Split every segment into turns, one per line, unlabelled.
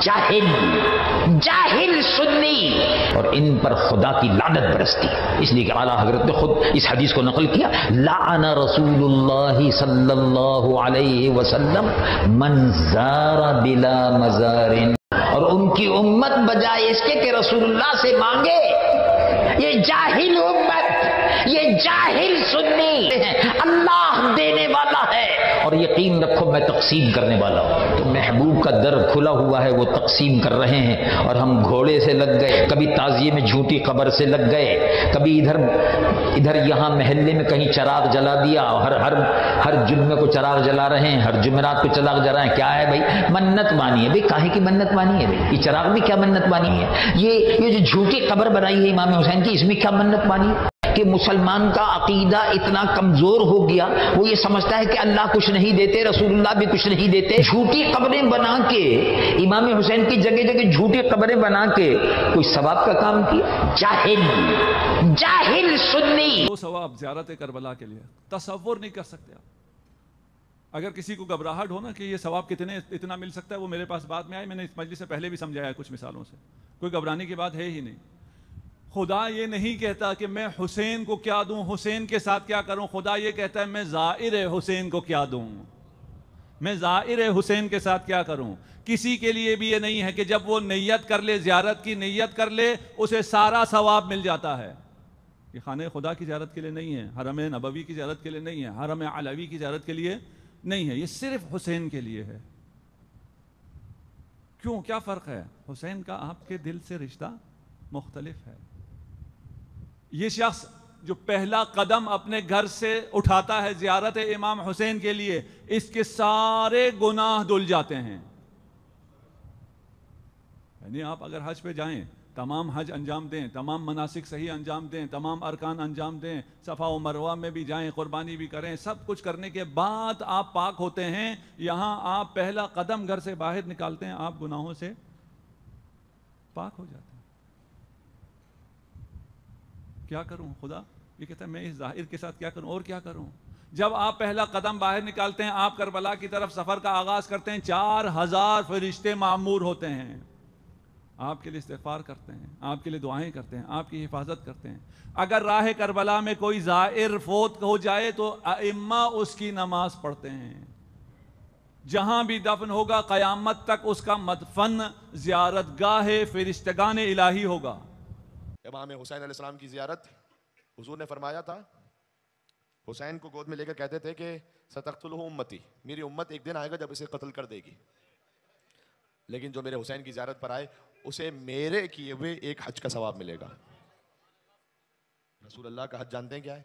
जाहिल जाहिल सुन्नी, और इन पर खुदा की लानत बरसती। इसलिए कि आला हजरत ने खुद इस हदीस को नकल किया, लाअना रसूलुल्लाह सल्लल्लाहु अलैहि वसल्लम मन ज़ारा बिला मज़ारिन, और उनकी उम्मत बजाय इसके कि रसूलुल्लाह से मांगे, ये जाहिल उम्मत, ये जाहिल सुन्नी है। अल्लाह देने वाला है और यकीन रखो मैं तकसीम करने वाला हूं। तो महबूब का दर खुला हुआ है, वो तकसीम कर रहे हैं और हम घोड़े से लग गए, कभी ताजिए में झूठी कब्र से लग गए, कभी इधर यहां महल्ले में कहीं चराग जला दिया। हर जुम्मे को चराग जला रहे हैं, हर जुमेरात को चराग जला रहे हैं। क्या है भाई? मन्नत मानी है। भाई काहे की मन्नत मानी है भाई? ये चराग में क्या मन्नत मानी है? ये जो झूठी कब्र बनाई है इमाम हुसैन की, इसमें क्या मन्नत मानी कि मुसलमान का अकीदा इतना कमजोर हो गया, वो ये समझता है कि अल्लाह कुछ नहीं देते, रसूलुल्लाह भी कुछ नहीं देते। झूठी कब्रें बना के, इमाम हुसैन की जगह जगह झूठी कब्रें बना के कोई सवाब का काम किया? जाहिल जाहिल सुन्नी।
वो सवाब ज़ियारत करबला के लिए तसव्वुर नहीं कर सकते आप। अगर किसी को घबराहट हो ना कि ये सवाब इतना मिल सकता है, वो मेरे पास बाद में आए। मैंने इस मजलिस से पहले भी समझाया कुछ मिसालों से, कोई घबराने की बात है ही नहीं। खुदा ये नहीं कहता कि मैं हुसैन को क्या दूं, हुसैन के साथ क्या करूं। खुदा ये कहता है मैं ज़ाहिर हुसैन को क्या दूं, मैं ज़ाहिर हुसैन के साथ क्या करूं। किसी के लिए भी ये नहीं है कि जब वो नियत कर ले, ज़ियारत की नियत कर ले, उसे सारा सवाब मिल जाता है। ये खाने खुदा की ज़ियारत के लिए नहीं है, हरम नबवी की ज़ियारत के लिए नहीं है, हरम अलवी की ज़ियारत के लिए नहीं है, ये सिर्फ हुसैन के लिए है। क्यों, क्या फ़र्क है? हुसैन का आपके दिल से रिश्ता मुख्तलिफ है। ये शख्स जो पहला कदम अपने घर से उठाता है ज़ियारत इमाम हुसैन के लिए, इसके सारे गुनाह धुल जाते हैं। यानी आप अगर हज पे जाएं, तमाम हज अंजाम दें, तमाम मनासिक सही अंजाम दें, तमाम अरकान अंजाम दें, सफ़ा व मरवा में भी जाएं, कुर्बानी भी करें, सब कुछ करने के बाद आप पाक होते हैं। यहाँ आप पहला कदम घर से बाहर निकालते हैं, आप गुनाहों से पाक हो जाते हैं। क्या करूं खुदा? ये कहता है मैं इस ज़ाहिर के साथ क्या करूं, और क्या करूं। जब आप पहला कदम बाहर निकालते हैं, आप करबला की तरफ सफ़र का आगाज़ करते हैं, 4000 फरिश्ते मामूर होते हैं, आपके लिए इस्तिग़फ़ार करते हैं, आपके लिए दुआएं करते हैं, आपकी हिफाजत करते हैं। अगर राह करबला में कोई ज़ाहिर फोत हो जाए तो अइम्मा उसकी नमाज पढ़ते हैं। जहां भी दफन होगा क़यामत तक उसका मदफन ज़ियारतगाह फ़रिश्तगान इलाही होगा।
इमाम हुसैन अलैहिस्सलाम की ज़ियारत हुजूर ने फरमाया था, हुसैन को गोद में लेकर कहते थे कि सतक़्तुलहु उम्मती, मेरी उम्मत एक दिन आएगा जब इसे कत्ल कर देगी, लेकिन जो मेरे हुसैन की ज़ियारत पर आए उसे मेरे किए हुए एक हज का सवाब मिलेगा। रसूलुल्लाह का हज जानते हैं क्या है?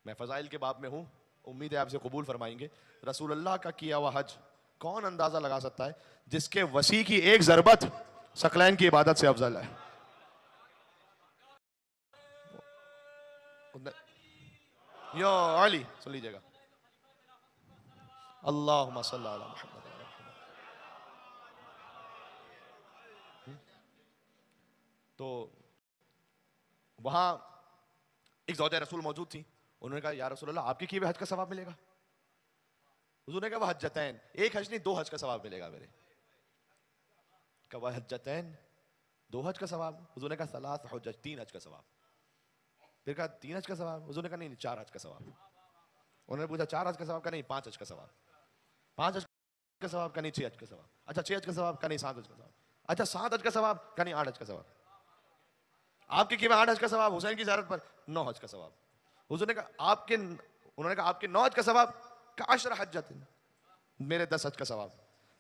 मैं फ़ज़ाइल के बाब में हूँ, उम्मीद है आपसे कबूल फरमाएंगे। रसूलुल्लाह का किया हुआ हज कौन अंदाज़ा लगा सकता है जिसके वसी की एक ज़रबत सकलैन की इबादत से अफजल है। या अली सुन लीजिएगा, अल्लाहुम्मा सल्ली अला मुहम्मद। तो वहां एक ज़ौजा रसूल मौजूद थी, उन्होंने कहा या रसूलल्लाह आपके किए हुए हज का सवाब मिलेगा। हुजूर ने कहा वह हज्जतैन, एक हज नहीं 2 हज का सवाब मिलेगा मेरे। कहा वह हज्जतैन, 2 हज का सवाब। हुजूर ने कहा सलास हुज्जत, 3 हज का सवाब। फिर कहा 3 हज का सवाब। हुजूर ने कहा नहीं 4 हज का सवाब। उन्होंने पूछा 4 हज का सवाब? का नहीं 5 हज का सवाब। 5 हज का सवाब? का नहीं 6 हज का सवाब। अच्छा 6 हज का सवाब? का नहीं 7 हज का सवाब। अच्छा 7 हज का सवाब? का नहीं 8 हज का सवाब। आपके किए 8 हज का सवाब, हुसैन की ज़ियारत पर 9 हज का सवाब। हुजूर ने कहा उन्होंने कहा आपके 9 हज का सवाब? का 10 हज्जत, मेरे 10 हज का सवाब।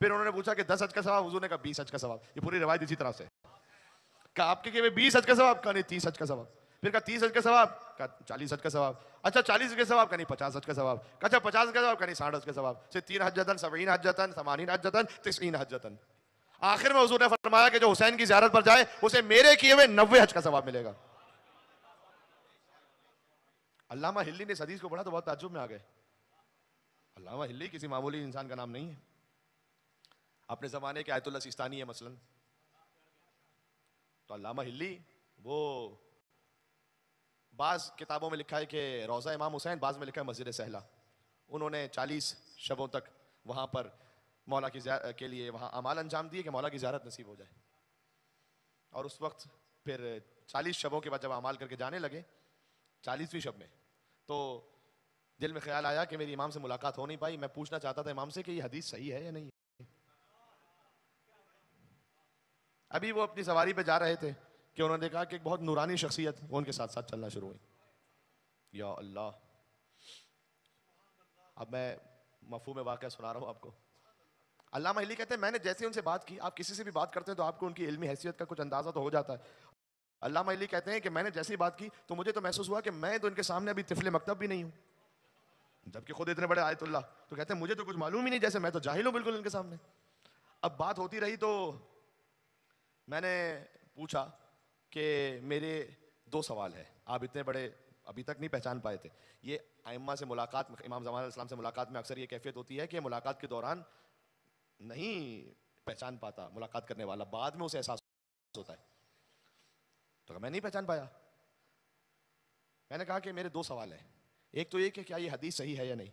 फिर उन्होंने पूछा कि 10 हज का सवाब? हुजूर ने कहा 20 हज का सवाब। ये पूरी रिवायत इसी तरह से। कहा आपके किए 20 हज का सवाब? का नहीं 30 हज का सवाब। फिर कहा 30 हज का सवाब? का 40 हज का सवाब। अच्छा 40 हज का सवाब? का नहीं 50 हज का सवाब। अच्छा 50 हज का सवाब? का नहीं 60 हज का सवाब। से 3 हज्जतन, 70 हज्जतन, 80 हज्जतन, 90 हज्जतन। आखिर में हुजूर ने फरमाया कि जो हुसैन की ज़ियारत पर जाए उसे मेरे किए हुए 90 हज का सवाब मिलेगा। अल्लामा हिल्ली ने इस हदीस को पढ़ा तो बहुत ताज्जुब में आ गए। अल्लामा हिल्ली किसी मामूली इंसान का नाम नहीं है, अपने जमाने के आयतुल्लाह सिस्तानी है मसलन। तो अल्लामा हिल्ली वो बाज़ किताबों में लिखा है कि रोज़ा इमाम हुसैन, बाज़ में लिखा है मस्जिद सहला। उन्होंने 40 शबों तक वहाँ पर मौला के लिए वहाँ अमाल अंजाम दिए कि मौला की ज़ियारत नसीब हो जाए। और उस वक्त फिर 40 शबों के बाद जब अमाल करके जाने लगे, 40वीं शब में, तो दिल में ख्याल आया कि मेरी इमाम से मुलाकात हो नहीं पाई। मैं पूछना चाहता था इमाम से कि ये हदीस सही है या नहीं। अभी वो अपनी सवारी पे जा रहे थे कि उन्होंने कहा कि एक बहुत नूरानी शख्सियत वो उनके साथ साथ चलना शुरू हुई। या अल्लाह, अब मैं मफहूम वाक़या सुना रहा हूँ आपको। अल्लामा अली कहते हैं मैंने जैसे उनसे बात की, आप किसी से भी बात करते हैं तो आपको उनकी इल्मी हैसियत का कुछ अंदाजा तो हो जाता है। अल्लामा अली कहते हैं कि मैंने जैसे ही बात की तो मुझे तो महसूस हुआ कि मैं तो इनके सामने अभी तिफले मकतब भी नहीं हूँ, जबकि खुद इतने बड़े आयतुल्लाह। तो कहते हैं मुझे तो कुछ मालूम ही नहीं, जैसे मैं तो जाहिल हूँ बिल्कुल इनके सामने। अब बात होती रही तो मैंने पूछा कि मेरे 2 सवाल है, आप इतने बड़े अभी तक नहीं पहचान पाए थे। ये आइम्मा से मुलाकात में, इमाम ज़मान अलैहिस्सलाम से मुलाकात में अक्सर ये कैफियत होती है कि मुलाकात के दौरान नहीं पहचान पाता मुलाकात करने वाला, बाद में उसे एहसास होता है। तो मैं नहीं पहचान पाया। मैंने कहा कि मेरे 2 सवाल हैं, एक तो ये कि क्या ये हदीस सही है या नहीं,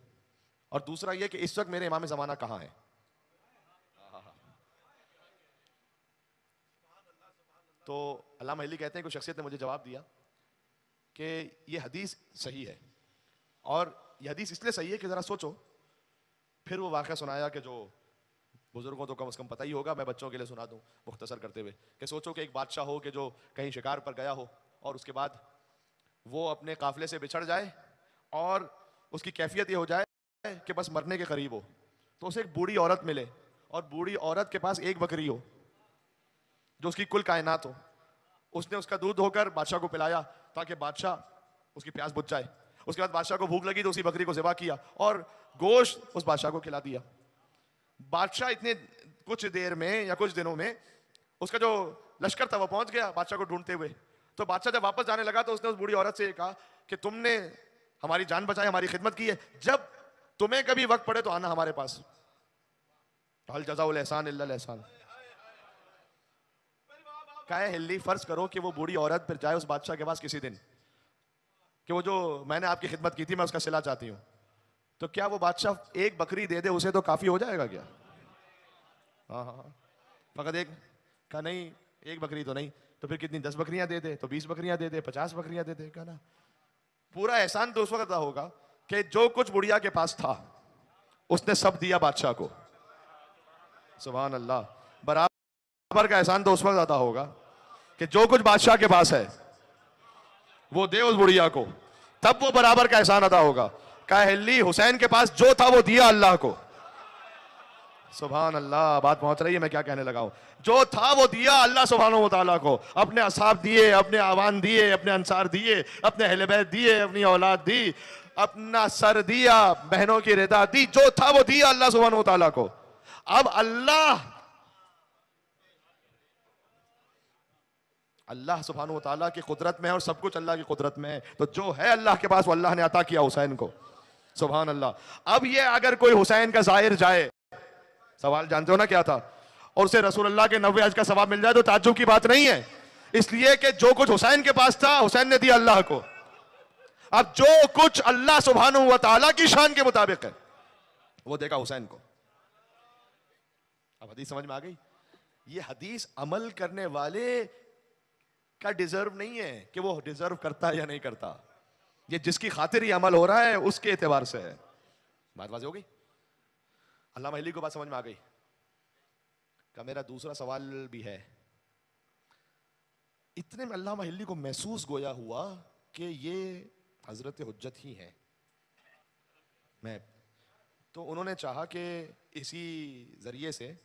और दूसरा ये कि इस वक्त मेरे इमाम ज़माना कहाँ है। तो अल्लामा अली कहते हैं कोई शख्सियत ने मुझे जवाब दिया कि ये हदीस सही है, और ये हदीस इसलिए सही है कि ज़रा सोचो। फिर वो वाक़या सुनाया कि जो बुजुर्गों तो कम से कम पता ही होगा, मैं बच्चों के लिए सुना दूं मुख्तसर करते हुए, कि सोचो कि एक बादशाह हो कि जो कहीं शिकार पर गया हो और उसके बाद वो अपने काफिले से बिछड़ जाए और उसकी कैफियत ये हो जाए कि बस मरने के करीब हो, तो उसे एक बूढ़ी औरत मिले और बूढ़ी औरत के पास एक बकरी हो जो उसकी कुल कायनात हो। उसने उसका दूध होकर बादशाह को पिलाया ताकि बादशाह उसकी प्यास बुझ जाए। उसके बाद बादशाह को भूख लगी तो उसी बकरी को ज़िबा किया और गोश्त उस बादशाह को खिला दिया। बादशाह इतने कुछ देर में या कुछ दिनों में उसका जो लश्कर था वो पहुंच गया बादशाह को ढूंढते हुए। तो बादशाह जब वापस जाने लगा तो उसने उस बूढ़ी औरत से कहा कि तुमने हमारी जान बचाई, हमारी खिदमत की है, जब तुम्हें कभी वक्त पड़े तो आना हमारे पास। हल जज़ाउल एहसान इल्लल एहसान। काहे हिल्ली, फर्ज करो कि वो बूढ़ी औरत फिर जाए उस बादशाह के पास किसी दिन कि वो जो मैंने आपकी खिदमत की थी मैं उसका सिला चाहती हूँ, तो क्या वो बादशाह एक बकरी दे दे उसे तो काफी हो जाएगा क्या? हाँ हाँ हाँ, फकत एक कहा नहीं, एक बकरी तो नहीं, तो फिर कितनी 10 बकरियां दे दे, तो 20 बकरियां दे दे, 50 बकरियां दे दे, कहा ना। पूरा एहसान तो उस वक्त होगा कि जो कुछ बुढ़िया के पास था उसने सब दिया बादशाह को। सुभान अल्लाह। बराबर का एहसान तो उस वक्त अदा होगा कि जो कुछ बादशाह के पास है वो दे उस बुढ़िया को, तब वो बराबर का एहसान अदा होगा। काहिली हुसैन के पास जो था वो दिया अल्लाह को। सुभान अल्लाह, बात पहुंच रही है मैं क्या कहने लगा हूं। जो था वो दिया अल्लाह सुब्हानहू व तआला को। अपने असहाब दिए, अपने आवान दिए, अपने अंसार दिए, अपने अहले बैत दिए, अपनी औलाद दी, अपना सर दिया, बहनों की रिदा दी, जो था वो दिया अल्लाह सुब्हानहू व तआला को। अब अल्लाह सुब्हानहू व तआला की कुदरत में है और सब कुछ अल्लाह की कुदरत में है, तो जो है अल्लाह के पास वो अल्लाह ने अता किया हुसैन को। सुभान अल्लाह। अब ये अगर कोई हुसैन का जाहिर जाए, सवाल जानते हो ना क्या था, और उसे रसूलुल्लाह के 90 हज का सवाब मिल जाए तो ताज्जुब की बात नहीं है, इसलिए कि जो कुछ हुसैन के पास था हुसैन ने दिया अल्लाह को। अब जो कुछ अल्लाह सुब्हानहू व तआला की शान के मुताबिक है वो देगा हुसैन को। अब हदीस समझ में आ गई। ये हदीस अमल करने वाले का डिजर्व नहीं है कि वो डिजर्व करता है या नहीं करता, ये जिसकी खातिर ये अमल हो रहा है उसके एतबार से है। बात वाज़ेह हो गई। अल्लामा अली को बात समझ में आ गई। का मेरा दूसरा सवाल भी है। इतने में अल्लामा अली को महसूस गोया हुआ कि ये हजरत हुज्जत ही हैं। मैं तो उन्होंने चाहा कि इसी जरिए से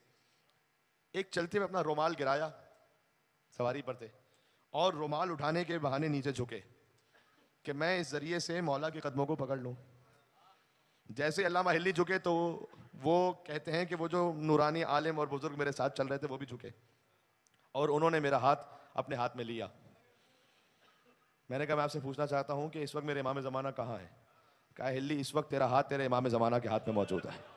एक चलते में अपना रुमाल गिराया, सवारी पर थे, और रुमाल उठाने के बहाने नीचे झुके कि मैं इस जरिए से मौला के कदमों को पकड़ लूं। जैसे अल्लामा हिल्ली झुके तो वो कहते हैं कि वो जो नूरानी आलिम और बुजुर्ग मेरे साथ चल रहे थे वो भी झुके और उन्होंने मेरा हाथ अपने हाथ में लिया। मैंने कहा मैं आपसे पूछना चाहता हूं कि इस वक्त मेरे इमाम ज़माना कहाँ है? कहा हिल्ली, इस वक्त तेरा हाथ तेरे इमाम ज़माना के हाथ में मौजूद है।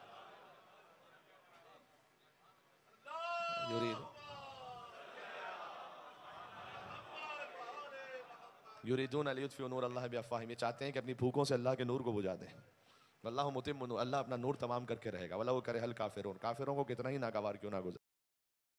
युरीदून लियुत्फिउ नूर अल्लाह बिअफ़वाहिहिम, ये चाहते हैं कि अपनी भूखों से अल्लाह के नूर को बुझा दें। वल्लाहु मुतिम्मु, अल्लाह अपना नूर तमाम करके रहेगा। वला वो करे हल काफिरून, काफिरों को कितना ही नागवार क्यों ना गुजरे।